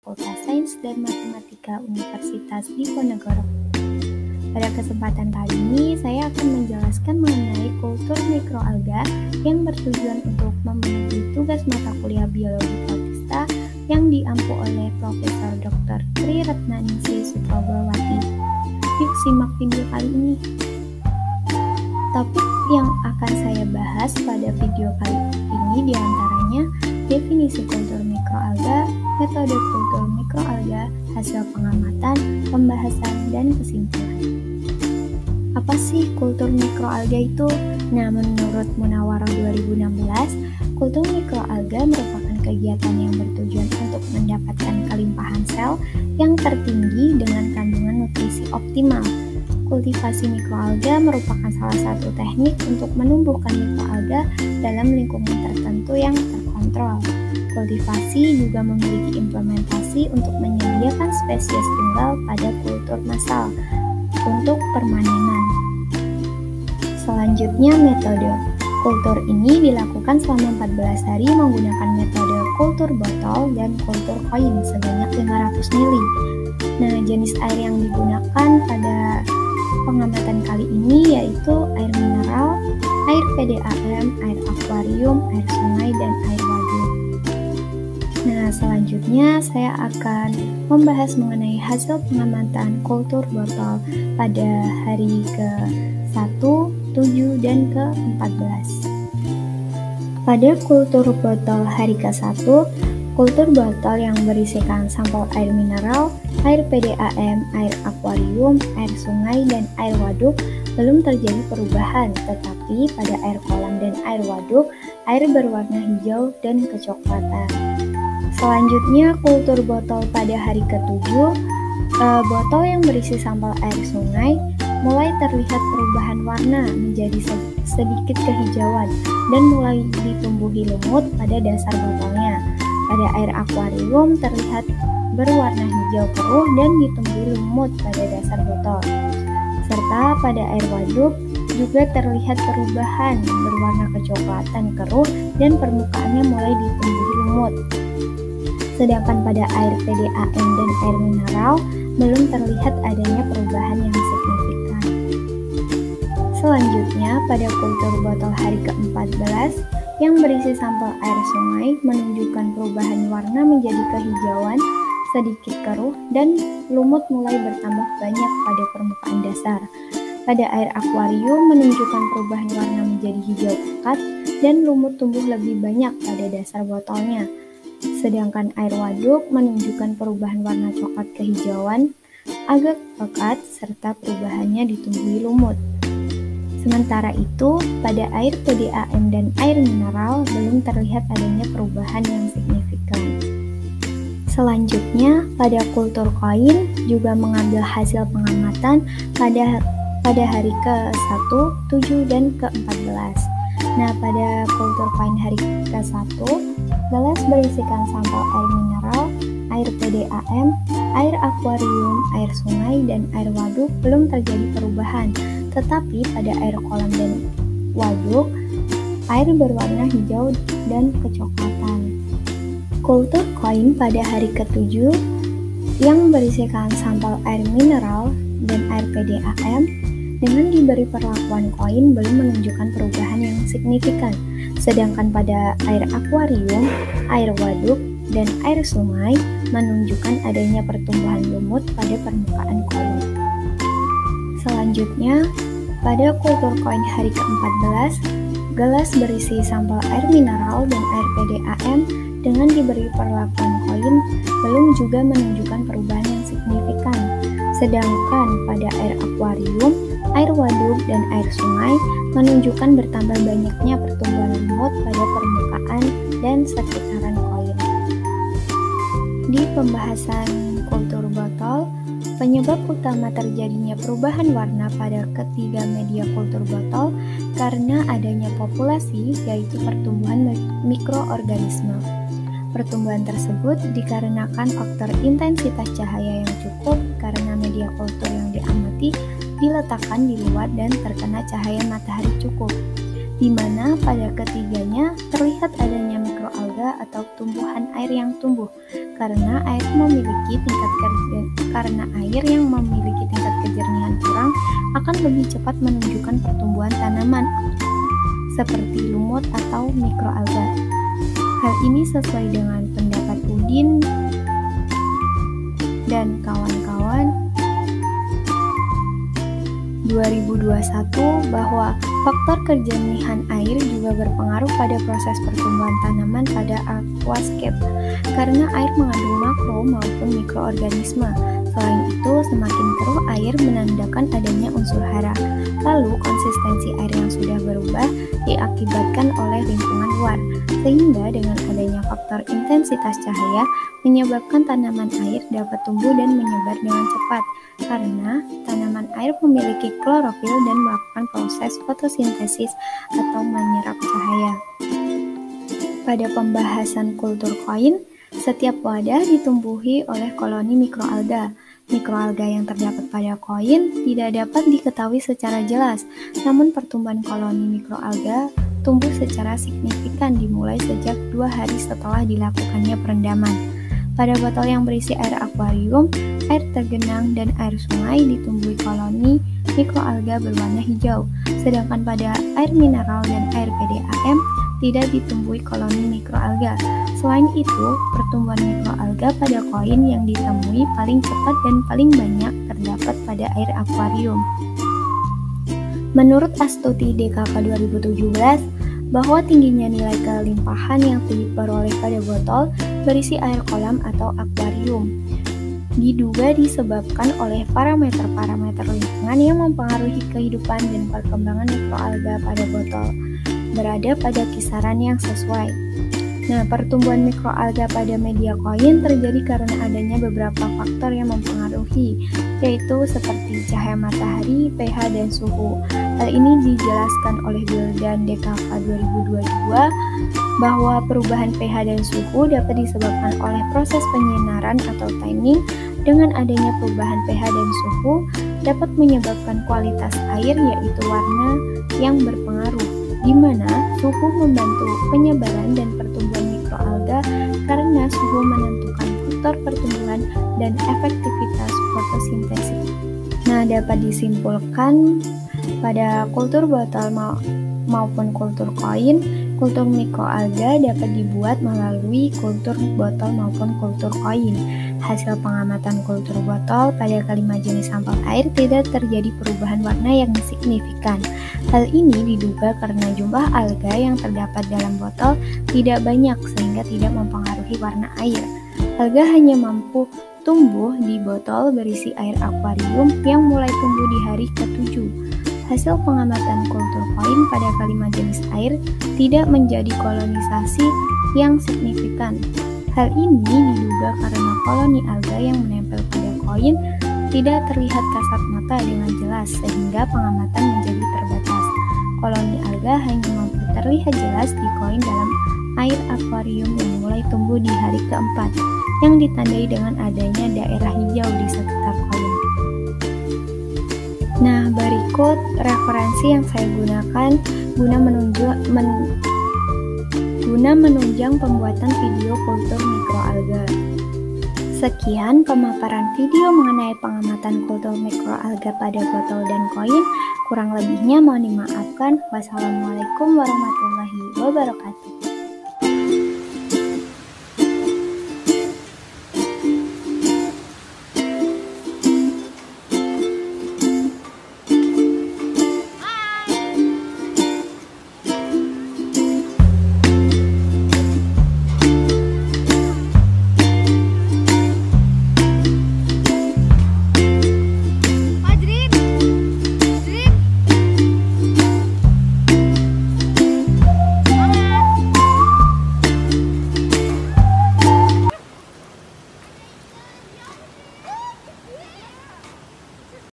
Fakultas Sains dan Matematika Universitas Diponegoro. Pada kesempatan kali ini, saya akan menjelaskan mengenai kultur mikroalga yang bertujuan untuk memenuhi tugas mata kuliah biologi protista yang diampu oleh Profesor Dr. Tri Retnaningsih Suprabawati. Yuk simak video kali ini. Topik yang akan saya bahas pada video kali ini diantaranya definisi kultur mikroalga, metode kultur mikroalga, hasil pengamatan, pembahasan, dan kesimpulan. Apa sih kultur mikroalga itu? Nah, menurut Munawarah 2016, kultur mikroalga merupakan kegiatan yang bertujuan untuk mendapatkan kelimpahan sel yang tertinggi dengan kandungan nutrisi optimal. Kultivasi mikroalga merupakan salah satu teknik untuk menumbuhkan mikroalga dalam lingkungan tertentu yang terkontrol. Kultivasi juga memiliki implementasi untuk menyediakan spesies tunggal pada kultur massal untuk permanenan. Selanjutnya, metode kultur ini dilakukan selama 14 hari menggunakan metode kultur botol dan kultur koin sebanyak 500 ml. Nah, jenis air yang digunakan pada pengamatan kali ini yaitu air mineral, air PDAM, air akuarium, air sungai, dan air waduk. Nah, selanjutnya saya akan membahas mengenai hasil pengamatan kultur botol pada hari ke-1, 7, dan ke-14. Pada kultur botol hari ke-1, kultur botol yang berisikan sampel air mineral, air PDAM, air akuarium, air sungai, dan air waduk belum terjadi perubahan, tetapi pada air kolam dan air waduk, air berwarna hijau dan kecoklatan. Selanjutnya, kultur botol pada hari ke-7, botol yang berisi sampel air sungai mulai terlihat perubahan warna menjadi sedikit kehijauan dan mulai ditumbuhi lumut pada dasar botolnya. Pada air akuarium terlihat berwarna hijau keruh dan ditumbuhi lumut pada dasar botol. Serta pada air waduk juga terlihat perubahan berwarna kecoklatan keruh dan permukaannya mulai ditumbuhi lumut. Sedangkan pada air PDAM dan air mineral belum terlihat adanya perubahan yang signifikan. Selanjutnya, pada kultur botol hari ke-14 yang berisi sampel air sungai menunjukkan perubahan warna menjadi kehijauan, sedikit keruh, dan lumut mulai bertambah banyak pada permukaan dasar. Pada air akuarium menunjukkan perubahan warna menjadi hijau pekat dan lumut tumbuh lebih banyak pada dasar botolnya. Sedangkan air waduk menunjukkan perubahan warna coklat kehijauan, agak pekat, serta perubahannya ditumbuhi lumut. Sementara itu, pada air PDAM dan air mineral belum terlihat adanya perubahan yang signifikan. Selanjutnya, pada kultur koin juga mengambil hasil pengamatan pada hari ke-1, 7, dan ke-14. Nah, pada kultur koin hari ke-1, gelas berisikan sampel air mineral, air PDAM, air akuarium, air sungai, dan air waduk belum terjadi perubahan. Tetapi pada air kolam dan waduk, air berwarna hijau dan kecoklatan. Kultur koin pada hari ke-7 yang berisikan sampel air mineral dan air PDAM dengan diberi perlakuan koin belum menunjukkan perubahan yang signifikan. Sedangkan pada air akuarium, air waduk, dan air sungai menunjukkan adanya pertumbuhan lumut pada permukaan koin. Selanjutnya, pada kultur koin hari ke-14, gelas berisi sampel air mineral dan air PDAM dengan diberi perlakuan koin belum juga menunjukkan perubahan yang signifikan. Sedangkan pada air akuarium, air waduk, dan air sungai menunjukkan bertambah banyaknya pertumbuhan lumut pada permukaan dan sekitaran koin. Di pembahasan kultur botol, penyebab utama terjadinya perubahan warna pada ketiga media kultur botol karena adanya populasi, yaitu pertumbuhan mikroorganisme. Pertumbuhan tersebut dikarenakan faktor intensitas cahaya yang cukup karena media kultur yang diamati diletakkan di luar dan terkena cahaya matahari cukup. di mana pada ketiganya terlihat adanya mikroalga atau tumbuhan air yang tumbuh karena air yang memiliki tingkat kejernihan kurang akan lebih cepat menunjukkan pertumbuhan tanaman seperti lumut atau mikroalga. Hal ini sesuai dengan pendapat Udin dan kawan-kawan 2021 bahwa faktor kejernihan air juga berpengaruh pada proses pertumbuhan tanaman pada aquascape karena air mengandung makro maupun mikroorganisme. Selain itu, semakin keruh air menandakan adanya unsur hara. Lalu, konsistensi air yang sudah berubah diakibatkan oleh lingkungan luar, sehingga dengan adanya faktor intensitas cahaya menyebabkan tanaman air dapat tumbuh dan menyebar dengan cepat karena tanaman air memiliki klorofil dan melakukan proses fotosintesis atau menyerap cahaya. Pada pembahasan kultur koin, setiap wadah ditumbuhi oleh koloni mikroalga. Mikroalga yang terdapat pada koin tidak dapat diketahui secara jelas, namun pertumbuhan koloni mikroalga tumbuh secara signifikan dimulai sejak 2 hari setelah dilakukannya perendaman. Pada botol yang berisi air akuarium, air tergenang, dan air sungai ditumbuhi koloni mikroalga berwarna hijau, sedangkan pada air mineral dan air PDAM tidak ditumbuhi koloni mikroalga. Selain itu, pertumbuhan mikroalga pada koin yang ditemui paling cepat dan paling banyak terdapat pada air akuarium. Menurut Astuti DKK 2017, bahwa tingginya nilai kelimpahan yang diperoleh pada botol berisi air kolam atau akuarium diduga disebabkan oleh parameter-parameter lingkungan yang mempengaruhi kehidupan dan perkembangan mikroalga pada botol berada pada kisaran yang sesuai. Nah, pertumbuhan mikroalga pada media koin terjadi karena adanya beberapa faktor yang mempengaruhi, yaitu seperti cahaya matahari, pH, dan suhu. Hal ini dijelaskan oleh Wildan DKK 2022 bahwa perubahan pH dan suhu dapat disebabkan oleh proses penyinaran atau tanning. Dengan adanya perubahan pH dan suhu dapat menyebabkan kualitas air, yaitu warna yang berpengaruh, di mana suhu membantu penyebaran dan pertumbuhan mikroalga karena suhu menentukan faktor pertumbuhan dan efektivitas fotosintesis. Nah, dapat disimpulkan pada kultur botol maupun kultur koin, kultur mikroalga dapat dibuat melalui kultur botol maupun kultur koin. Hasil pengamatan kultur botol pada kelima jenis sampel air tidak terjadi perubahan warna yang signifikan. Hal ini diduga karena jumlah alga yang terdapat dalam botol tidak banyak sehingga tidak mempengaruhi warna air. Alga hanya mampu tumbuh di botol berisi air akuarium yang mulai tumbuh di hari ke-7. Hasil pengamatan kultur koin pada kelima jenis air tidak menjadi kolonisasi yang signifikan. Hal ini diduga karena koloni alga yang menempel pada koin tidak terlihat kasat mata dengan jelas sehingga pengamatan menjadi terbatas. Koloni alga hanya mampu terlihat jelas di koin dalam air akuarium yang mulai tumbuh di hari ke-4 yang ditandai dengan adanya daerah hijau di sekitar koin. Nah, berikut referensi yang saya gunakan guna menunjang pembuatan video kultur mikroalga. Sekian pemaparan video mengenai pengamatan kultur mikroalga pada botol dan koin. Kurang lebihnya mohon dimaafkan. Wassalamualaikum warahmatullahi wabarakatuh.